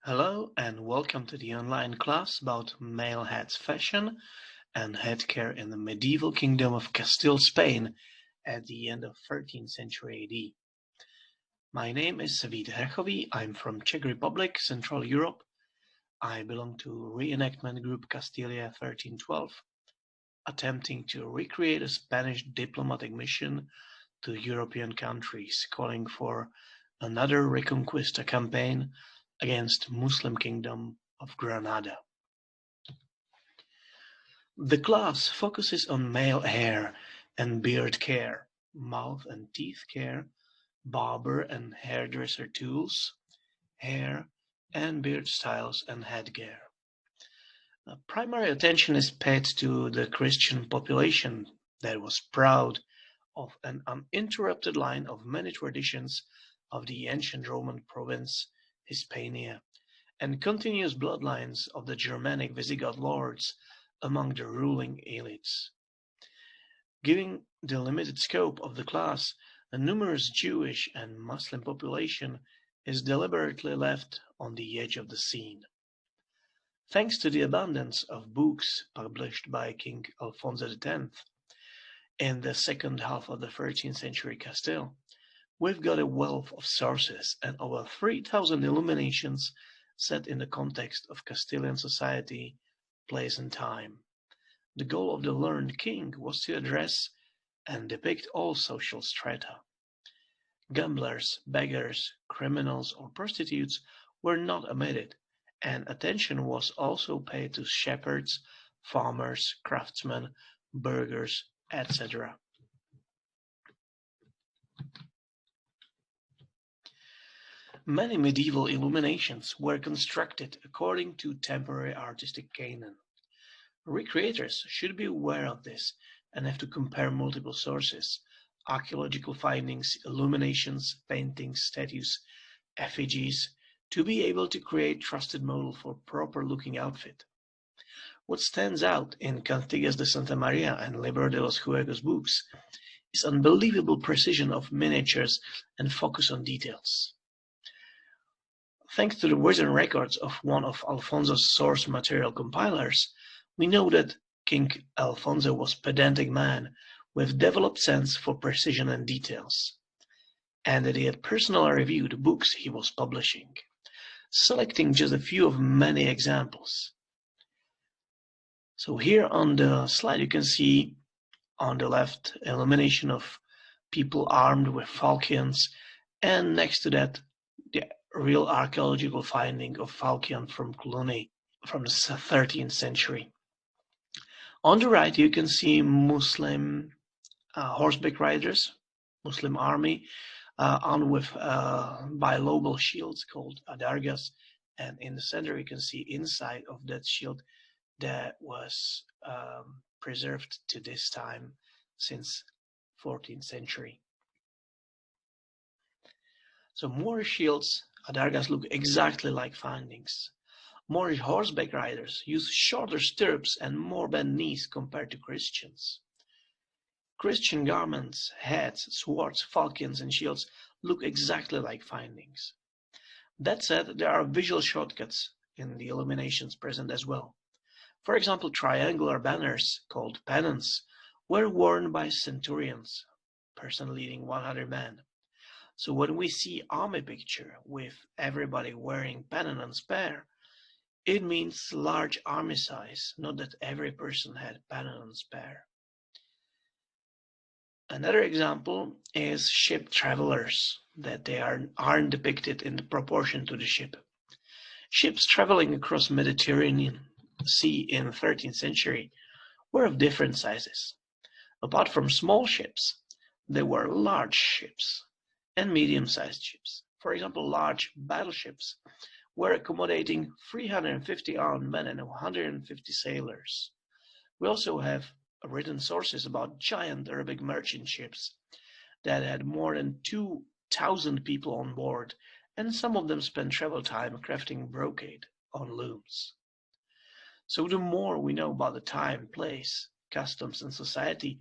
Hello and welcome to the online class about male heads fashion and headcare in the medieval kingdom of Castile, Spain at the end of 13th century AD. My name is Savit Herchovy. I'm from Czech Republic, Central Europe. I belong to reenactment group Castilia 1312, attempting to recreate a Spanish diplomatic mission to European countries, calling for another Reconquista campaign against Muslim Kingdom of Granada. The class focuses on male hair and beard care, mouth and teeth care, barber and hairdresser tools, hair and beard styles and headgear. Primary attention is paid to the Christian population that was proud of an uninterrupted line of many traditions of the ancient Roman province Hispania and continuous bloodlines of the Germanic Visigoth lords among the ruling elites. Given the limited scope of the class, a numerous Jewish and Muslim population is deliberately left on the edge of the scene. Thanks to the abundance of books published by King Alfonso X in the second half of the 13th century Castile, we've got a wealth of sources and over 3,000 illuminations set in the context of Castilian society, place and time. The goal of the learned king was to address and depict all social strata. Gamblers, beggars, criminals, or prostitutes were not omitted, and attention was also paid to shepherds, farmers, craftsmen, burghers, etc. Many medieval illuminations were constructed according to temporary artistic canon. Recreators should be aware of this and have to compare multiple sources, archaeological findings, illuminations, paintings, statues, effigies, to be able to create trusted model for proper-looking outfit. What stands out in Cantigas de Santa Maria and Libro de los Juegos books is unbelievable precision of miniatures and focus on details. Thanks to the written records of one of Alfonso's source material compilers, we know that King Alfonso was a pedantic man with developed sense for precision and details, and that he had personally reviewed the books he was publishing, selecting just a few of many examples. So here on the slide you can see on the left illumination of people armed with falchions, and next to that the real archaeological finding of falchion from Cluny from the 13th century. On the right you can see Muslim horseback riders, Muslim army, armed with bilobal shields called adargas, and in the center you can see inside of that shield that was preserved to this time since 14th century. So Moorish shields, adargas, look exactly like findings. Moorish horseback riders use shorter stirrups and more bent knees compared to Christians. Christian garments, hats, swords, falchions, and shields look exactly like findings. That said, there are visual shortcuts in the illuminations present as well. For example, triangular banners, called pennons, were worn by centurions, person leading 100 men. So when we see army picture with everybody wearing pennon and spear, it means large army size, not that every person had pennon and spear. Another example is ship travelers, that they aren't depicted in the proportion to the ship. Ships traveling across Mediterranean Sea in the 13th century were of different sizes. Apart from small ships, there were large ships and medium-sized ships. For example, large battleships were accommodating 350 armed men and 150 sailors. We also have written sources about giant Arabic merchant ships that had more than 2,000 people on board, and some of them spent travel time crafting brocade on looms. So the more we know about the time, place, customs, and society,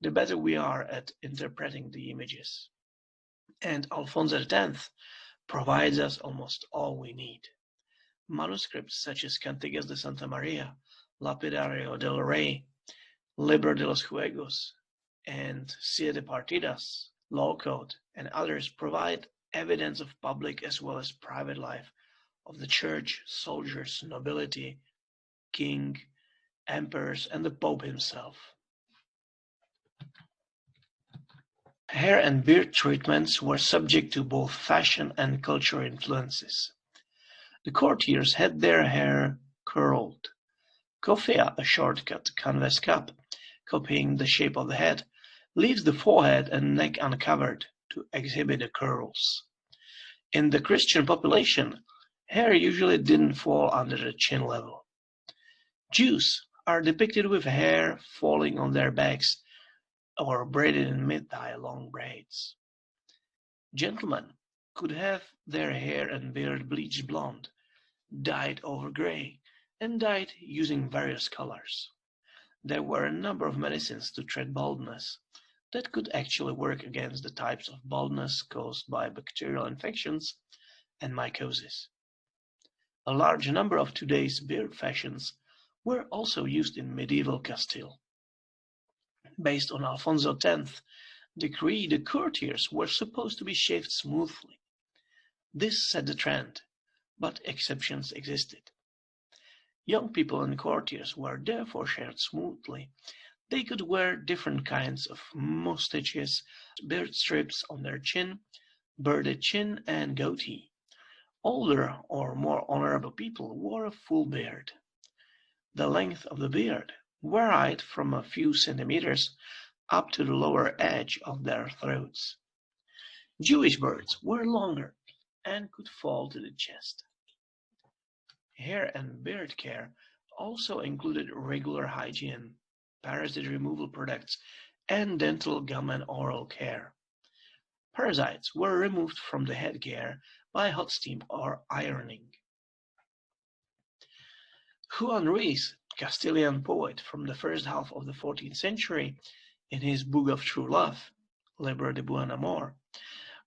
the better we are at interpreting the images. And Alfonso X provides us almost all we need. Manuscripts such as Cantigas de Santa Maria, Lapidario del Rey, Libro de los Juegos, and Siete Partidas, Law Code, and others provide evidence of public as well as private life of the church, soldiers, nobility, king, emperors, and the Pope himself. Hair and beard treatments were subject to both fashion and cultural influences. The courtiers had their hair curled. Coiffure, a short-cut canvas cap, copying the shape of the head, leaves the forehead and neck uncovered to exhibit the curls. In the Christian population, hair usually didn't fall under the chin level. Jews are depicted with hair falling on their backs or braided in mid-thigh long braids. Gentlemen could have their hair and beard bleached blonde, dyed over gray, and dyed using various colors. There were a number of medicines to treat baldness that could actually work against the types of baldness caused by bacterial infections and mycosis. A large number of today's beard fashions were also used in medieval Castile. Based on Alfonso X's decree, the courtiers were supposed to be shaved smoothly. This set the trend, but exceptions existed. Young people and courtiers were therefore shaved smoothly. They could wear different kinds of mustaches, beard strips on their chin, bearded chin, and goatee. Older or more honorable people wore a full beard. The length of the beard varied from a few centimeters up to the lower edge of their throats. Jewish beards were longer and could fall to the chest. Hair and beard care also included regular hygiene, parasite removal products, and dental, gum, and oral care. Parasites were removed from the headgear by hot steam or ironing. Juan Ruiz, Castilian poet from the first half of the 14th century, in his Book of True Love, Libro de Buen Amor,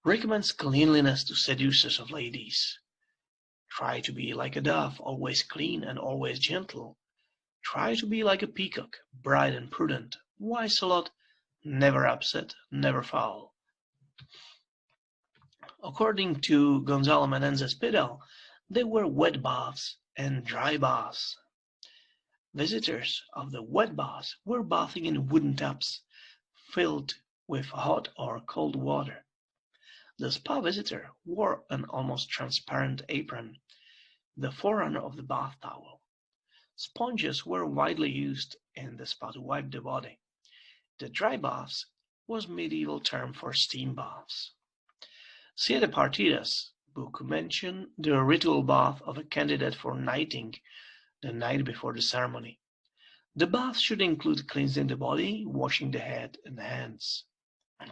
recommends cleanliness to seducers of ladies. Try to be like a dove, always clean and always gentle. Try to be like a peacock, bright and prudent, wise a lot, never upset, never foul. According to Gonzalo Menendez Pidal, there were wet baths and dry baths. Visitors of the wet baths were bathing in wooden tubs filled with hot or cold water. The spa visitor wore an almost transparent apron, the forerunner of the bath towel. Sponges were widely used in the spa to wipe the body. The dry baths was a medieval term for steam baths. Siete Partidas book mentioned the ritual bath of a candidate for knighting the night before the ceremony. The bath should include cleansing the body, washing the head and hands.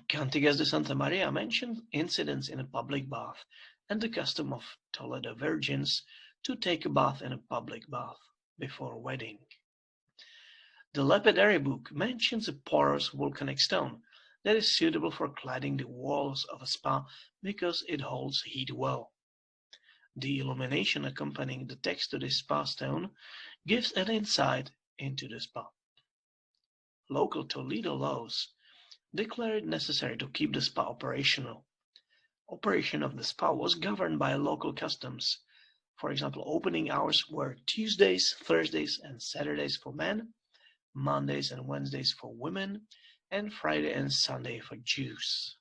Cantigas de Santa Maria mentioned incidents in a public bath and the custom of Toledo virgins to take a bath in a public bath before wedding. The Lapidary book mentions a porous volcanic stone that is suitable for cladding the walls of a spa because it holds heat well. The illumination accompanying the text to this spa stone gives an insight into the spa. Local Toledo laws declare it necessary to keep the spa operational. Operation of the spa was governed by local customs. For example, opening hours were Tuesdays, Thursdays, and Saturdays for men, Mondays and Wednesdays for women, and Friday and Sunday for Jews.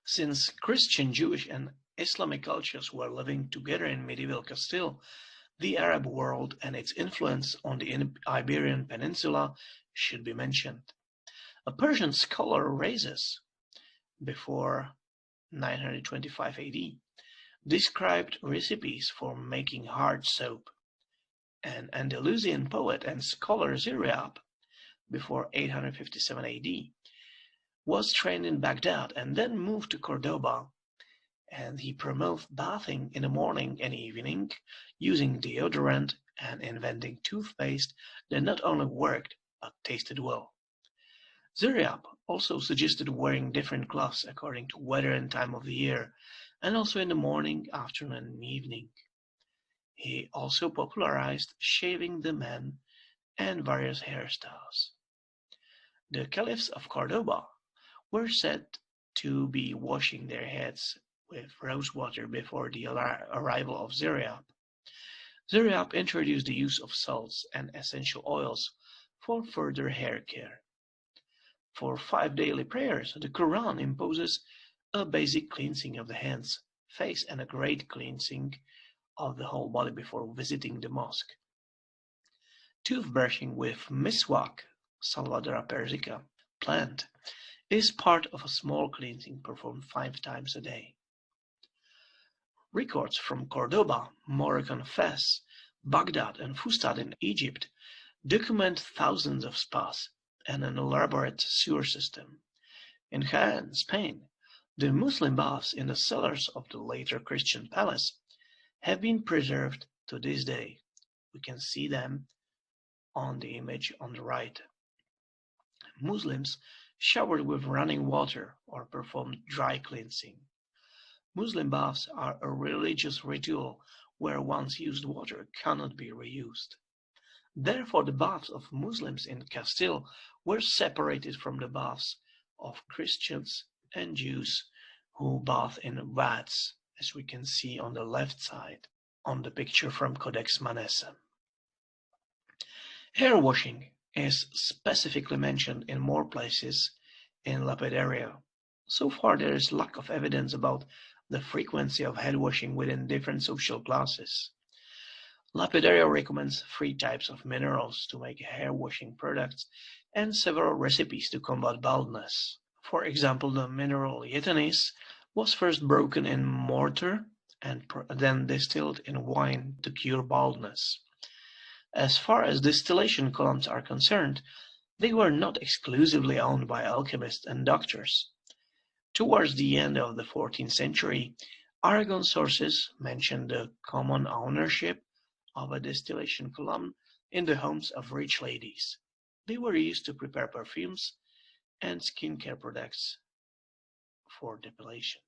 Since Christian, Jewish, and Islamic cultures were living together in medieval Castile, the Arab world and its influence on the Iberian Peninsula should be mentioned. A Persian scholar Rhazes, before 925 AD, described recipes for making hard soap. An Andalusian poet and scholar Ziryab, before 857 AD, was trained in Baghdad and then moved to Cordoba, and he promoted bathing in the morning and evening, using deodorant and inventing toothpaste that not only worked but tasted well. Zuriab also suggested wearing different clothes according to weather and time of the year, and also in the morning, afternoon, and evening. He also popularized shaving the men and various hairstyles. The caliphs of Cordoba were said to be washing their heads with rose water before the arrival of Zuriab. Zuriab introduced the use of salts and essential oils for further hair care. For 5 daily prayers, the Quran imposes a basic cleansing of the hands, face, and a great cleansing of the whole body before visiting the mosque. Toothbrushing with miswak (Salvadora persica) plant is part of a small cleansing performed 5 times a day. Records from Cordoba, Moroccan Fez, Baghdad, and Fustat in Egypt document thousands of spas and an elaborate sewer system. In Jaén, Spain, the Muslim baths in the cellars of the later Christian palace have been preserved to this day. We can see them on the image on the right. Muslims showered with running water or performed dry cleansing. Muslim baths are a religious ritual where once used water cannot be reused. Therefore, the baths of Muslims in Castile were separated from the baths of Christians and Jews who bathe in vats, as we can see on the left side on the picture from Codex Manesse. Hair washing is specifically mentioned in more places in Lapidario. So far, there is lack of evidence about the frequency of head washing within different social classes. Lapidario recommends 3 types of minerals to make hair washing products and several recipes to combat baldness. For example, the mineral yetanis was first broken in mortar and then distilled in wine to cure baldness. As far as distillation columns are concerned, they were not exclusively owned by alchemists and doctors. Towards the end of the 14th century, Aragon sources mention the common ownership of a distillation column in the homes of rich ladies. They were used to prepare perfumes and skincare products for depilation.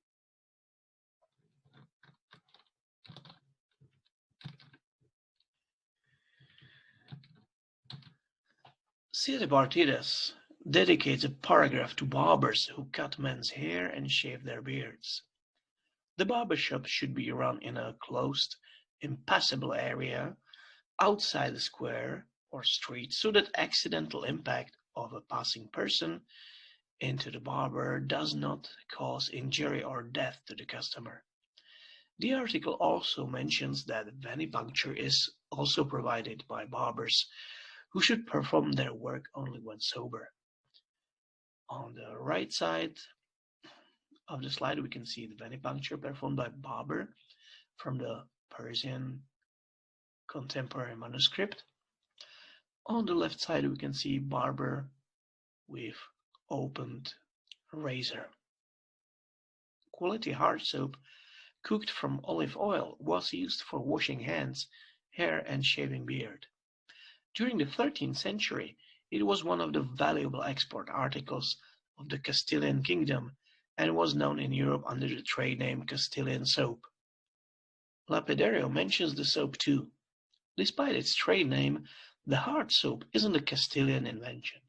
Siete Partidas dedicates a paragraph to barbers who cut men's hair and shave their beards. The barber shop should be run in a closed, impassable area outside the square or street so that accidental impact of a passing person into the barber does not cause injury or death to the customer. The article also mentions that venipuncture is also provided by barbers who should perform their work only when sober. On the right side of the slide, we can see the venipuncture performed by barber from the Persian contemporary manuscript. On the left side, we can see barber with opened razor. Quality hard soap cooked from olive oil was used for washing hands, hair, and shaving beard. During the 13th century, it was one of the valuable export articles of the Castilian kingdom and was known in Europe under the trade name Castilian soap. Lapidario mentions the soap too. Despite its trade name, the hard soap isn't a Castilian invention.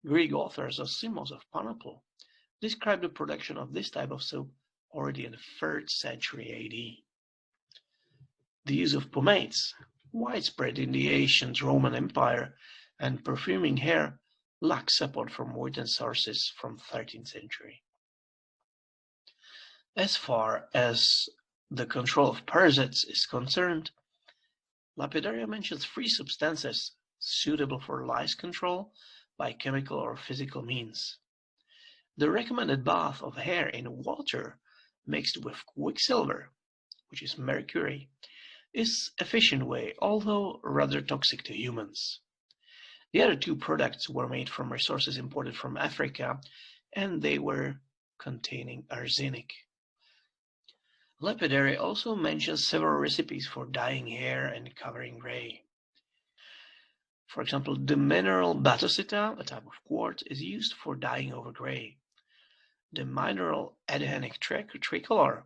Greek author Zosimos of Panople described the production of this type of soap already in the 3rd century AD. The use of pomades, widespread in the ancient Roman Empire, and perfuming hair lack support from written sources from 13th century. As far as the control of parasites is concerned, Lapidario mentions 3 substances suitable for lice control by chemical or physical means. The recommended bath of hair in water mixed with quicksilver, which is mercury, is efficient way, although rather toxic to humans. The other 2 products were made from resources imported from Africa, and they were containing arsenic. Lapidario also mentions several recipes for dyeing hair and covering gray. For example, the mineral bauxite, a type of quartz, is used for dyeing over gray. The mineral adhenic tricolor,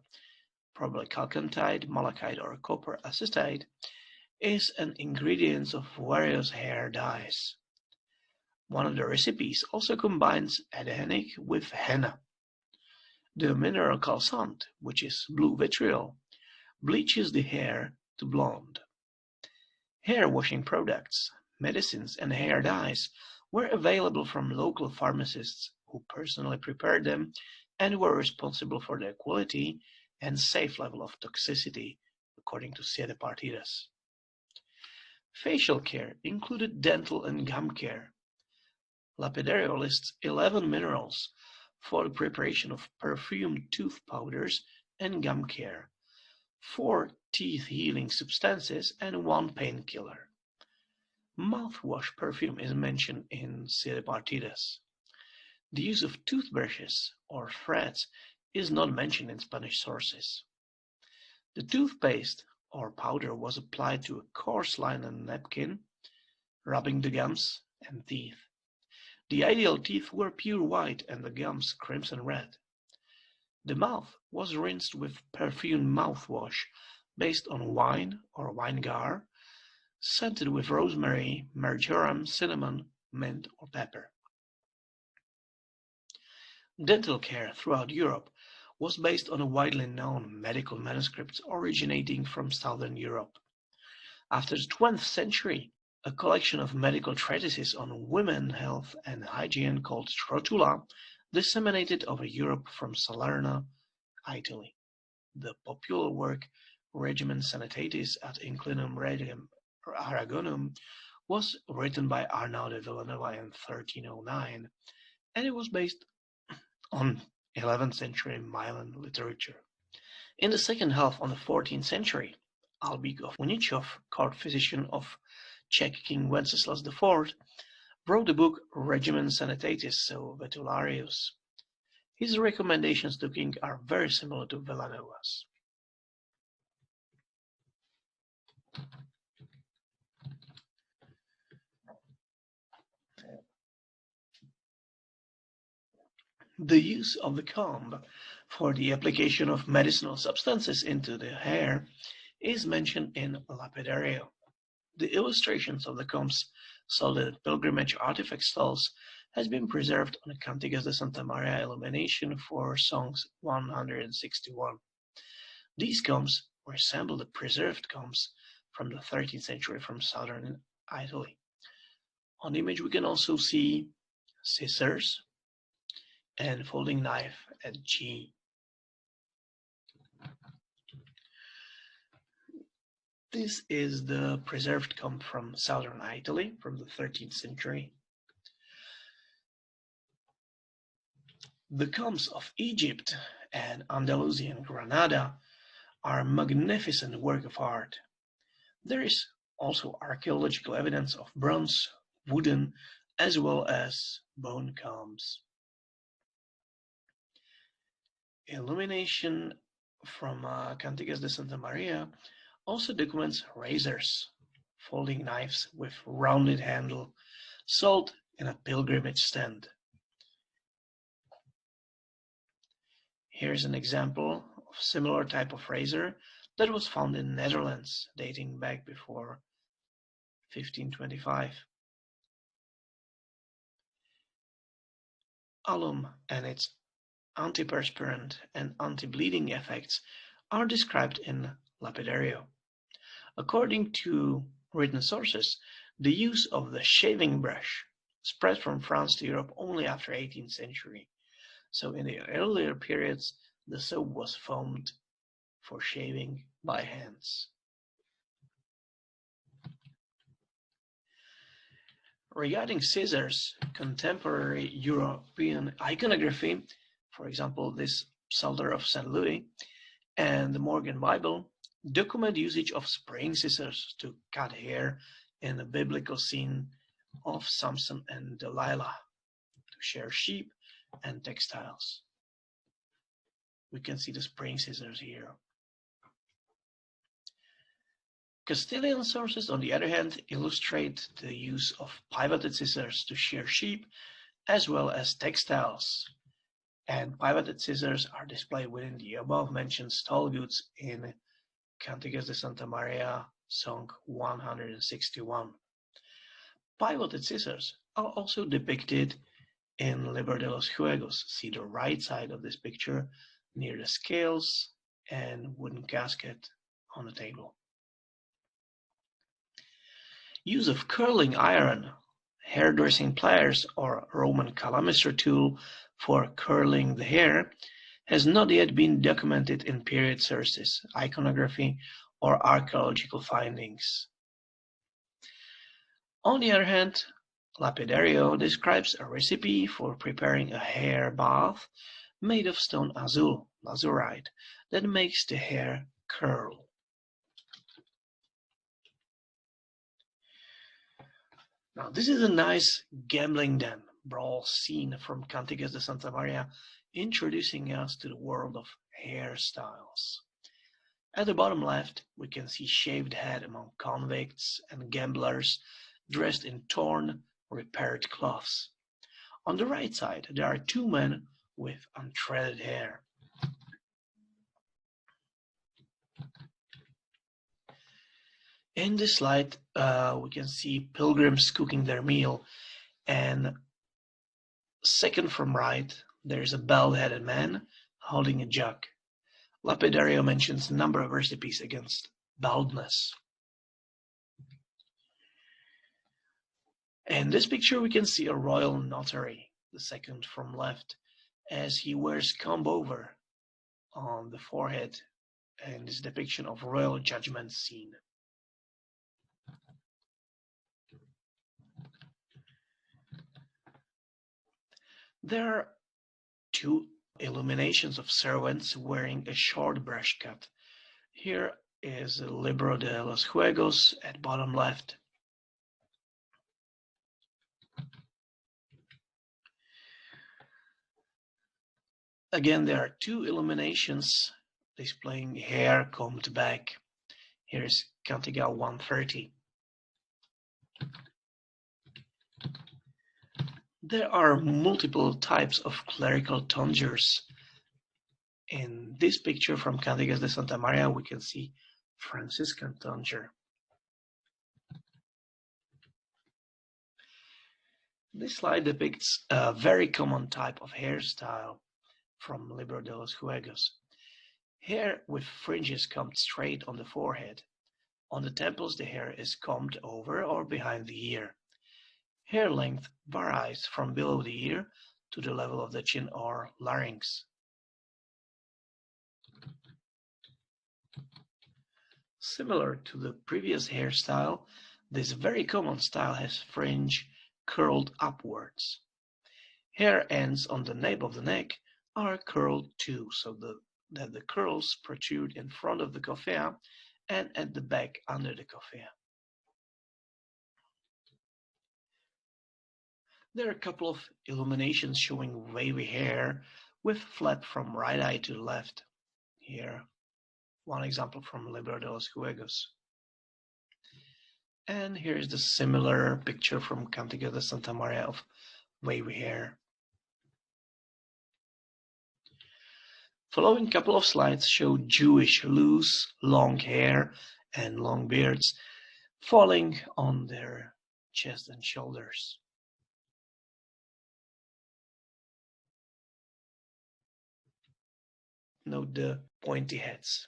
probably chalcantite, malachite, or copper acetate, is an ingredient of various hair dyes. One of the recipes also combines adhenic with henna. The mineral calcite, which is blue vitriol, bleaches the hair to blonde. Hair washing products, medicines, and hair dyes were available from local pharmacists who personally prepared them and were responsible for their quality and safe level of toxicity, according to Siete Partidas. Facial care included dental and gum care. Lapidario lists 11 minerals for the preparation of perfumed tooth powders and gum care, 4 teeth-healing substances, and 1 painkiller. Mouthwash perfume is mentioned in Siete Partidas. The use of toothbrushes or threads is not mentioned in Spanish sources. The toothpaste or powder was applied to a coarse linen napkin, rubbing the gums and teeth. The ideal teeth were pure white and the gums crimson red. The mouth was rinsed with perfumed mouthwash based on wine or vinegar, scented with rosemary, marjoram, cinnamon, mint, or pepper. Dental care throughout Europe was based on a widely known medical manuscripts originating from Southern Europe. After the 12th century, a collection of medical treatises on women health and hygiene called Trotula disseminated over Europe from Salerno, Italy. The popular work Regimen Sanitatis ad Inclinum Regem Aragonum was written by Arnaud de Villanova in 1309, and it was based on 11th century Milan literature. In the second half of the 14th century, Albík of Unichov, court physician of Czech King Wenceslas IV, wrote the book Regimen Sanitatis Vetularius. His recommendations to king are very similar to Villanova's. The use of the comb for the application of medicinal substances into the hair is mentioned in Lapidario. The illustrations of the combs sold at pilgrimage artifact stalls has been preserved on the Cantigas de Santa Maria illumination for songs 161. These combs resemble the preserved combs from the 13th century from southern Italy. On the image we can also see scissors and folding knife at G. This is the preserved comb from southern Italy from the 13th century. The combs of Egypt and Andalusia and Granada are a magnificent work of art. There is also archaeological evidence of bronze, wooden, as well as bone combs. Illumination from Cantigas de Santa Maria also documents razors, folding knives with rounded handle, sold in a pilgrimage stand. Here's an example of similar type of razor that was found in Netherlands, dating back before 1525. Alum and its antiperspirant and anti-bleeding effects are described in Lapidario. According to written sources, the use of the shaving brush spread from France to Europe only after 18th century. So in the earlier periods, the soap was foamed for shaving by hands. Regarding scissors, contemporary European iconography, for example, this Psalter of St. Louis and the Morgan Bible, document usage of spraying scissors to cut hair in the biblical scene of Samson and Delilah to shear sheep and textiles. We can see the spraying scissors here. Castilian sources, on the other hand, illustrate the use of pivoted scissors to shear sheep as well as textiles. And pivoted scissors are displayed within the above-mentioned stall goods in Cantigas de Santa Maria, Song 161. Pivoted scissors are also depicted in Libro de los Juegos. See the right side of this picture near the scales and wooden casket on the table. Use of curling iron, hairdressing pliers, or Roman calamister tool for curling the hair has not yet been documented in period sources, iconography, or archaeological findings. On the other hand, Lapidario describes a recipe for preparing a hair bath made of stone azul, lazurite, that makes the hair curl. Now, this is a nice gambling den brawl scene from Cantigas de Santa Maria, introducing us to the world of hairstyles. At the bottom left, we can see shaved head among convicts and gamblers dressed in torn, repaired cloths. On the right side, there are two men with unthreaded hair. In this slide, we can see pilgrims cooking their meal, and second from right, there is a bald-headed man holding a jug. Lapidario mentions a number of recipes against baldness. In this picture, we can see a royal notary, the second from left, as he wears comb over on the forehead in this depiction of royal judgment scene. There are two illuminations of servants wearing a short brush cut. Here is a Libro de los Juegos at bottom left. Again, there are two illuminations displaying hair combed back. Here's Cantiga 130. There are multiple types of clerical tonsures. In this picture from Cantigas de Santa Maria, we can see Franciscan tonsure. This slide depicts a very common type of hairstyle from Libro de los Juegos. Hair with fringes combed straight on the forehead. On the temples, the hair is combed over or behind the ear. Hair length varies from below the ear to the level of the chin or larynx. Similar to the previous hairstyle, this very common style has fringe curled upwards. Hair ends on the nape of the neck are curled too, so that the curls protrude in front of the coiffure and at the back under the coiffure. There are a couple of illuminations showing wavy hair with flat from right eye to left. Here, one example from Libro de los Juegos. And here's the similar picture from Cantiga de Santa Maria of wavy hair. Following couple of slides show Jewish loose, long hair and long beards falling on their chest and shoulders. Note the pointy heads.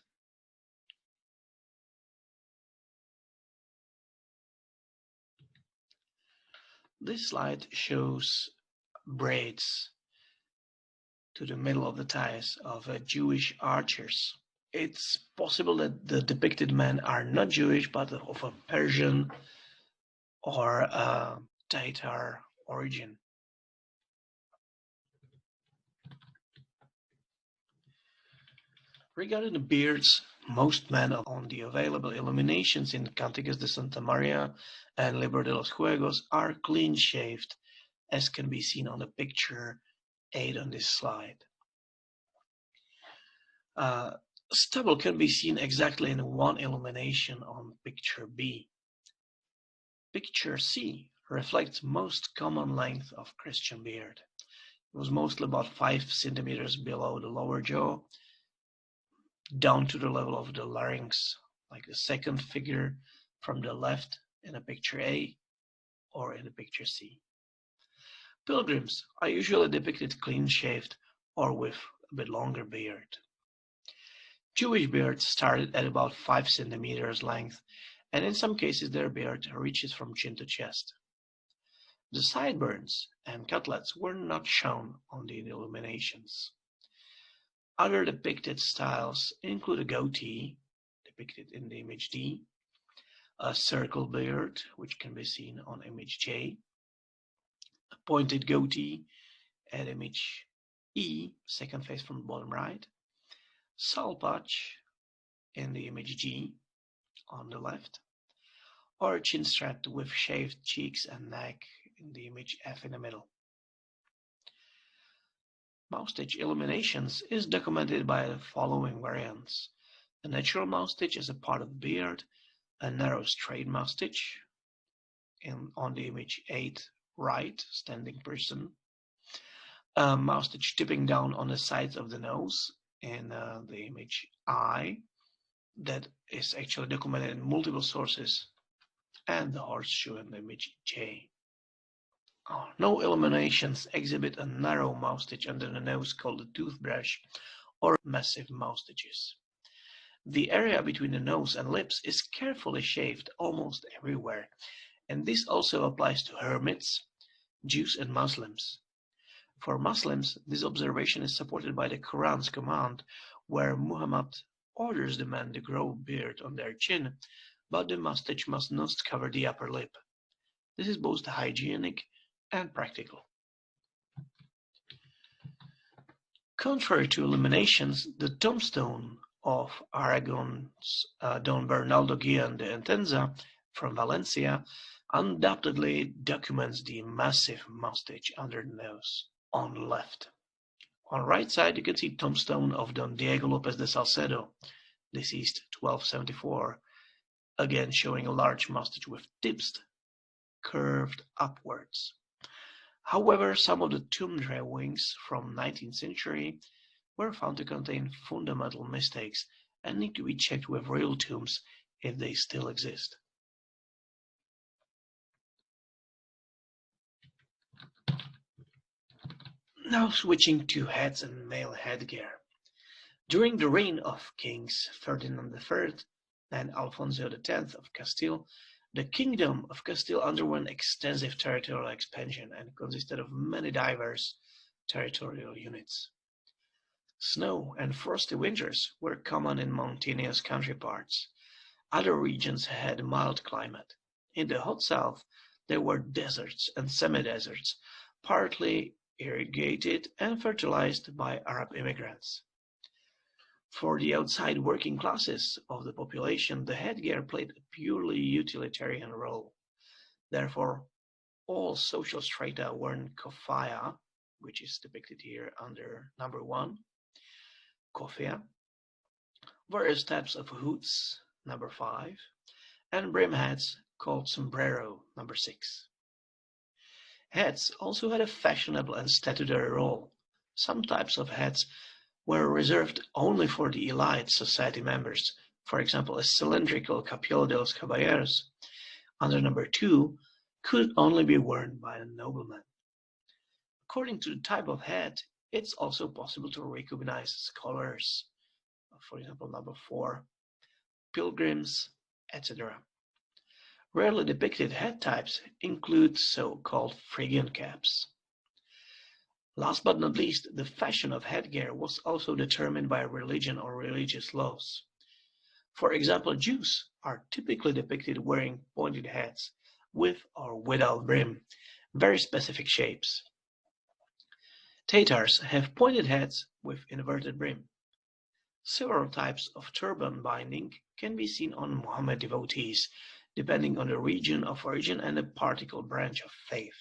This slide shows braids to the middle of the thighs of Jewish archers. It's possible that the depicted men are not Jewish, but of a Persian or Tatar origin. Regarding the beards, most men on the available illuminations in Cantigas de Santa Maria and Libro de los Juegos are clean-shaved, as can be seen on the picture 8 on this slide. Stubble can be seen exactly in one illumination on picture B. Picture C reflects most common length of Christian beard. It was mostly about 5 centimeters below the lower jaw, down to the level of the larynx, like the second figure from the left in a picture A or in a picture C. Pilgrims are usually depicted clean-shaved or with a bit longer beard. Jewish beards started at about 5 centimeters length, and in some cases their beard reaches from chin to chest. The sideburns and cutlets were not shown on the illuminations. Other depicted styles include a goatee, depicted in the image D, a circle beard, which can be seen on image J, a pointed goatee at image E, second face from the bottom right, salpatch in the image G on the left, or chin strap with shaved cheeks and neck in the image F in the middle. Moustache illuminations is documented by the following variants: a natural moustache as a part of the beard, a narrow straight moustache on the image 8 right, standing person, a moustache tipping down on the sides of the nose in the image I, that is actually documented in multiple sources, and the horseshoe in the image J. No illuminations exhibit a narrow moustache under the nose called a toothbrush or massive moustaches. The area between the nose and lips is carefully shaved almost everywhere, and this also applies to hermits, Jews, and Muslims. For Muslims, this observation is supported by the Quran's command, where Muhammad orders the men to grow a beard on their chin, but the mustache must not cover the upper lip. This is both hygienic and practical. Contrary to illuminations, the tombstone of Aragon's Don Bernaldo Guillen de Entenza from Valencia undoubtedly documents the massive moustache under the nose. On the left. On the right side, you can see tombstone of Don Diego Lopez de Salcedo, deceased 1274, again showing a large moustache with tips curved upwards. However, some of the tomb drawings from 19th century were found to contain fundamental mistakes and need to be checked with real tombs if they still exist. Now switching to hats and male headgear. During the reign of Kings Ferdinand III and Alfonso X of Castile, the Kingdom of Castile underwent extensive territorial expansion and consisted of many diverse territorial units. Snow and frosty winters were common in mountainous country parts. Other regions had mild climate. In the hot south, there were deserts and semi-deserts, partly irrigated and fertilized by Arab immigrants. For the outside working classes of the population, the headgear played a purely utilitarian role. Therefore, all social strata wore kofaya, which is depicted here under number 1, kofia, various types of hoods, number 5, and brim hats called sombrero, number 6. Hats also had a fashionable and statutory role. Some types of hats were reserved only for the elite society members. For example, a cylindrical capiolo de los caballeros, under number 2, could only be worn by a nobleman. According to the type of hat, it's also possible to recognize scholars, for example, number 4, pilgrims, etc. Rarely depicted head types include so-called Phrygian caps. Last but not least, the fashion of headgear was also determined by religion or religious laws. For example, Jews are typically depicted wearing pointed hats, with or without brim, very specific shapes. Tatars have pointed hats with inverted brim. Several types of turban binding can be seen on Muhammad devotees, depending on the region of origin and the particular branch of faith.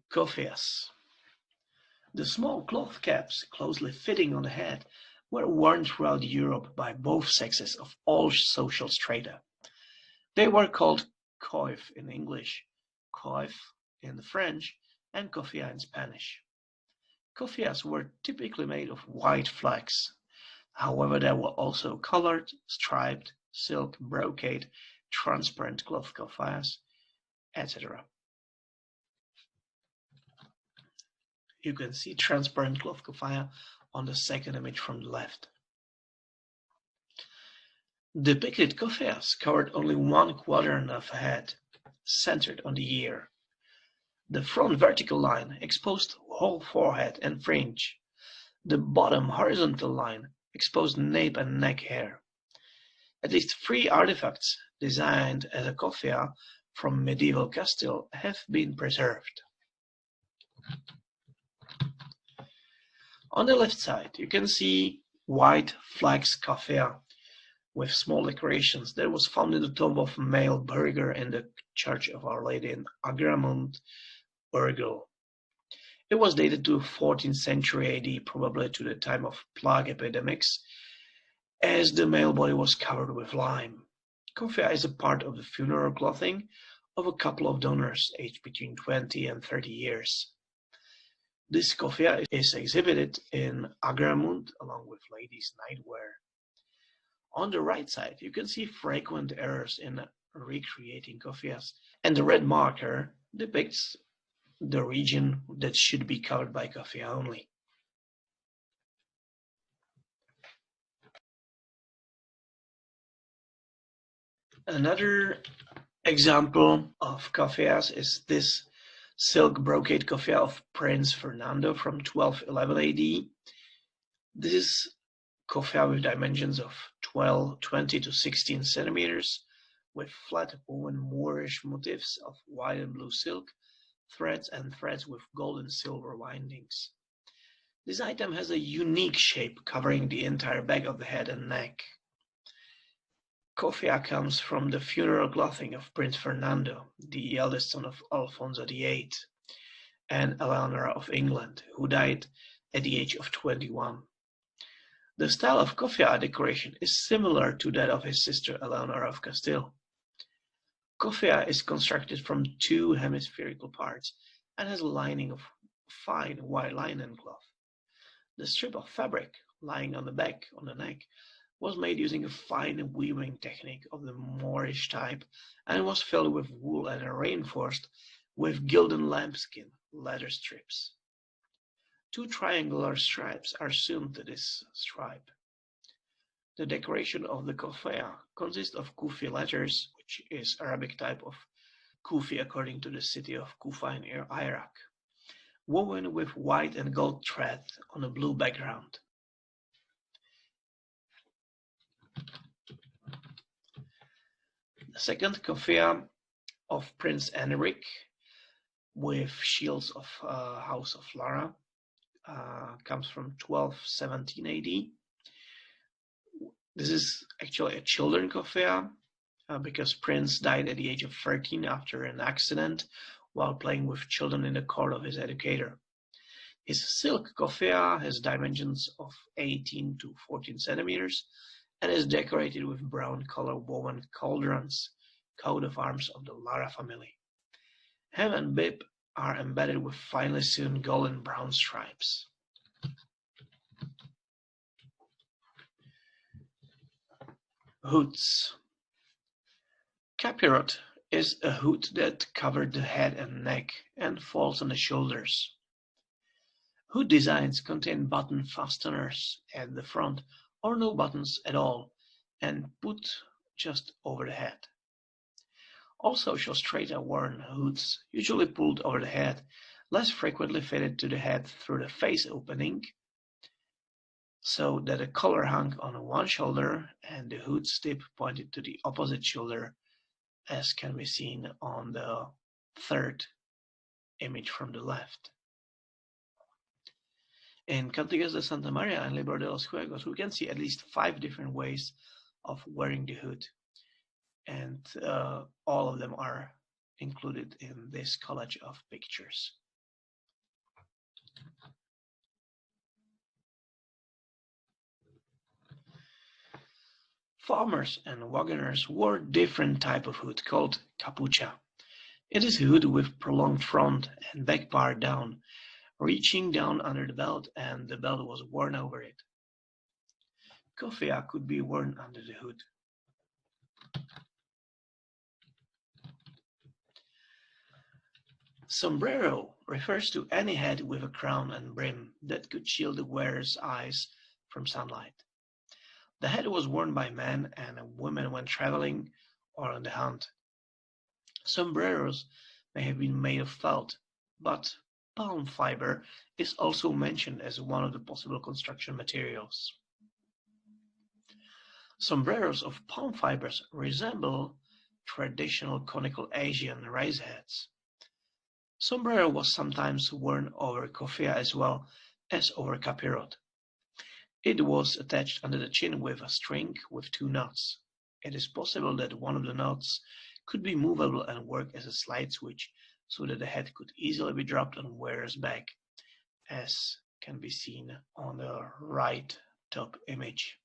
Kofias. The small cloth caps, closely fitting on the head, were worn throughout Europe by both sexes of all social strata. They were called coif in English, coif in French, and kofia in Spanish. Kofias were typically made of white flax. However, there were also colored, striped, silk, brocade, transparent cloth kofias, etc. You can see transparent cloth kofia on the second image from the left. Depicted kofias covered only one quadrant of a head, centered on the ear. The front vertical line exposed whole forehead and fringe. The bottom horizontal line exposed nape and neck hair. At least 3 artifacts designed as a kofia from medieval Castile have been preserved. On the left side, you can see white flax kofia with small decorations that was found in the tomb of a male burgher in the Church of Our Lady in Agramunt, Urgell. It was dated to 14th century AD, probably to the time of plague epidemics, as the male body was covered with lime. Kofia is a part of the funeral clothing of a couple of donors aged between 20 and 30 years. This kofia is exhibited in Agramunt along with ladies' nightwear. On the right side, you can see frequent errors in recreating kofias, and the red marker depicts the region that should be covered by kofia only. Another example of kofias is this silk brocade kofia of Prince Fernando from 1211 AD. This is kofia with dimensions of 20 to 16 centimeters, with flat woven Moorish motifs of white and blue silk, threads and threads with gold and silver windings. This item has a unique shape covering the entire back of the head and neck. Kofia comes from the funeral clothing of Prince Fernando, the eldest son of Alfonso VIII and Eleanor of England, who died at the age of 21. The style of kofia decoration is similar to that of his sister Eleanor of Castile. Kofia is constructed from 2 hemispherical parts and has a lining of fine white linen cloth. The strip of fabric lying on the back, on the neck, was made using a fine weaving technique of the Moorish type and was filled with wool and reinforced with gilded lambskin leather strips. 2 triangular stripes are sewn to this stripe. The decoration of the kofia consists of Kufi letters, which is Arabic type of Kufi according to the city of Kufa in Iraq, woven with white and gold thread on a blue background. The second kofia of Prince Henrik with shields of House of Lara comes from 1217 AD. This is actually a children kofia because Prince died at the age of 13 after an accident while playing with children in the court of his educator. His silk kofia has dimensions of 18 to 14 centimeters and is decorated with brown color woven cauldrons, coat of arms of the Lara family. Hem and bib are embedded with finely sewn golden brown stripes. Hoods. Capirot is a hood that covered the head and neck and falls on the shoulders. Hood designs contain button fasteners at the front or no buttons at all and put just over the head. All social strata worn hoods, usually pulled over the head, less frequently fitted to the head through the face opening, so that the collar hung on one shoulder and the hood's tip pointed to the opposite shoulder, as can be seen on the third image from the left. In Cantigas de Santa Maria and Libro de los Juegos, we can see at least 5 different ways of wearing the hood, and all of them are included in this collage of pictures. Farmers and wagoners wore different type of hood called capucha. It is a hood with prolonged front and back part down, reaching down under the belt, and the belt was worn over it. Kofia could be worn under the hood. Sombrero refers to any hat with a crown and brim that could shield the wearer's eyes from sunlight. The hat was worn by men and women when traveling or on the hunt. Sombreros may have been made of felt, but palm fiber is also mentioned as one of the possible construction materials. Sombreros of palm fibers resemble traditional conical Asian rice hats. Sombrero was sometimes worn over kofia as well as over capirot. It was attached under the chin with a string with two knots. It is possible that one of the knots could be movable and work as a slide switch so that the head could easily be dropped on wearer's back, as can be seen on the right top image.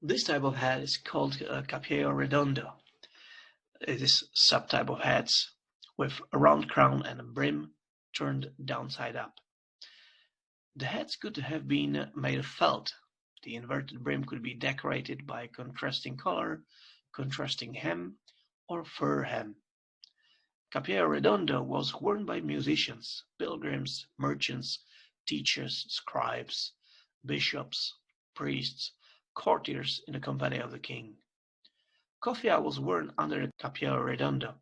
This type of hat is called capello redondo. It is subtype of hats with a round crown and a brim turned downside up. The hats could have been made of felt. The inverted brim could be decorated by contrasting color, contrasting hem, or fur hem. Capello redondo was worn by musicians, pilgrims, merchants, teachers, scribes, bishops, priests, courtiers in the company of the king. Kofia was worn under the capello redondo.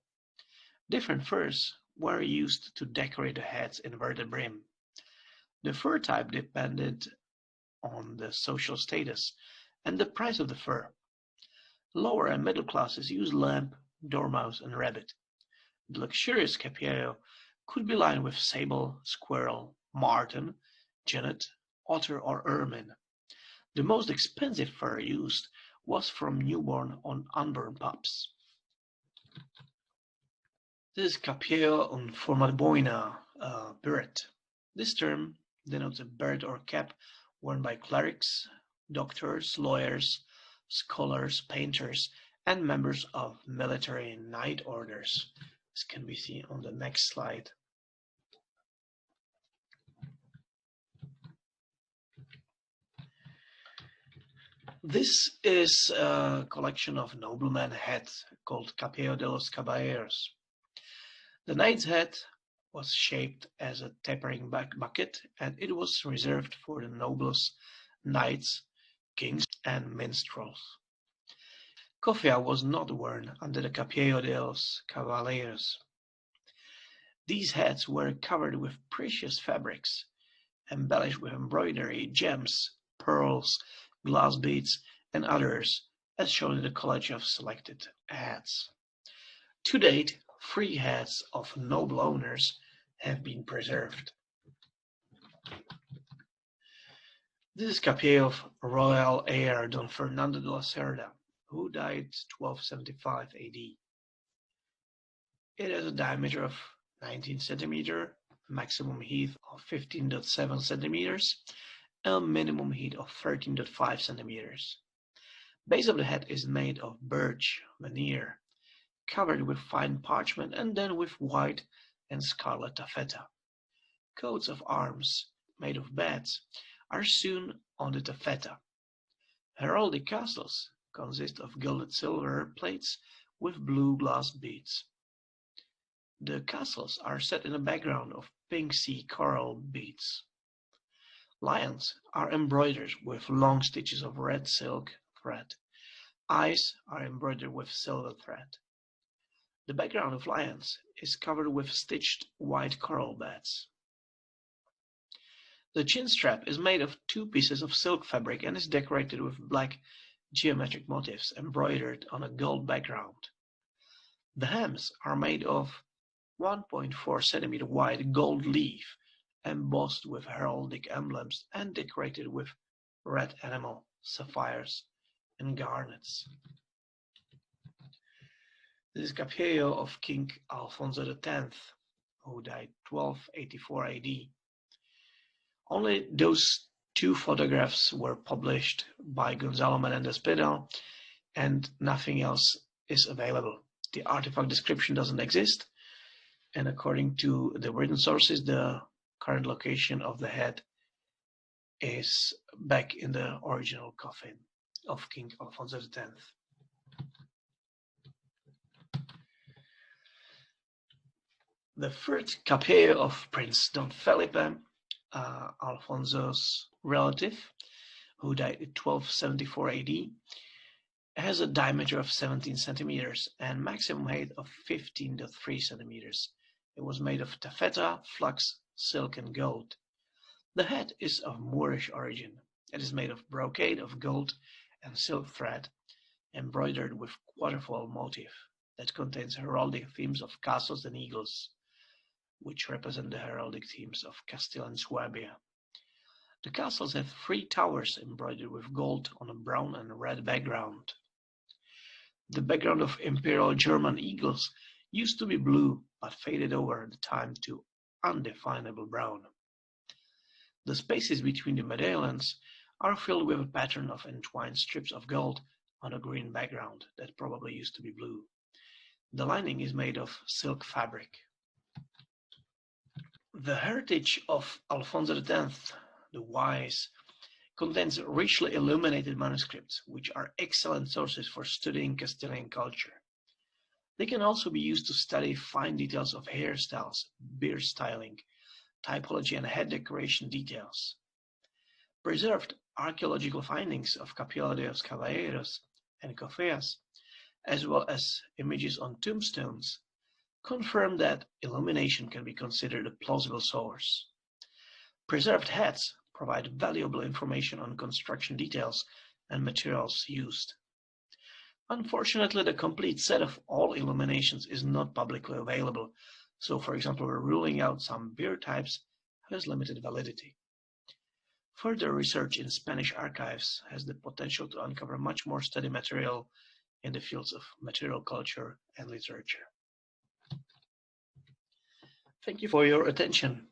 Different furs were used to decorate the hat's inverted brim. The fur type depended on the social status and the price of the fur. Lower and middle classes used lamb, dormouse, and rabbit. The luxurious capello could be lined with sable, squirrel, marten, genet, otter, or ermine. The most expensive fur used was from newborn or unborn pups. This is capello on forma boina, beret. This term denotes a beret or cap worn by clerics, doctors, lawyers, scholars, painters, and members of military knight orders. This can be seen on the next slide. This is a collection of nobleman hats called Capello de los Caballeros. The knight's hat was shaped as a tapering bucket, and it was reserved for the nobles, knights, kings, and minstrels. Kofia was not worn under the Capello de los Caballeros. These hats were covered with precious fabrics, embellished with embroidery, gems, pearls, glass beads, and others, as shown in the collage of selected hats. To date, 3 hats of noble owners have been preserved. This is capello of royal heir Don Fernando de la Cerda, who died 1275 AD. It has a diameter of 19 centimeter, maximum height of 15.7 centimeters, and a minimum height of 13.5 centimeters. Base of the hat is made of birch veneer, covered with fine parchment and then with white and scarlet taffeta. Coats of arms made of bats are sewn on the taffeta. Heraldic castles consist of gilded silver plates with blue glass beads. The castles are set in a background of pink sea coral beads. Lions are embroidered with long stitches of red silk thread. Eyes are embroidered with silver thread. The background of lions is covered with stitched white coral beds. The chin strap is made of 2 pieces of silk fabric and is decorated with black geometric motifs embroidered on a gold background. The hems are made of 1.4 cm wide gold leaf embossed with heraldic emblems and decorated with red enamel, sapphires, and garnets. This is capello of King Alfonso X, who died 1284 AD. Only those two photographs were published by Gonzalo Menendez-Pidal, and nothing else is available. The artifact description doesn't exist, and according to the written sources, the current location of the head is back in the original coffin of King Alfonso X. The first capille of Prince Don Felipe, Alfonso's relative, who died in 1274 AD, has a diameter of 17 centimeters and maximum height of 15.3 centimeters. It was made of taffeta, flax, silk, and gold. The head is of Moorish origin. It is made of brocade of gold and silk thread, embroidered with quatrefoil motif that contains heraldic themes of castles and eagles, which represent the heraldic themes of Castile and Suabia. The castles have 3 towers embroidered with gold on a brown and red background. The background of Imperial German eagles used to be blue, but faded over the time to undefinable brown. The spaces between the medallions are filled with a pattern of entwined strips of gold on a green background that probably used to be blue. The lining is made of silk fabric. The heritage of Alfonso X, the Wise, contains richly illuminated manuscripts, which are excellent sources for studying Castilian culture. They can also be used to study fine details of hairstyles, beard styling, typology, and head decoration details. Preserved archaeological findings of Capilla de los Caballeros and Cofeas, as well as images on tombstones, confirm that illumination can be considered a plausible source. Preserved heads provide valuable information on construction details and materials used. Unfortunately, the complete set of all illuminations is not publicly available, so for example, ruling out some beard types has limited validity. Further research in Spanish archives has the potential to uncover much more study material in the fields of material culture and literature. Thank you for your attention.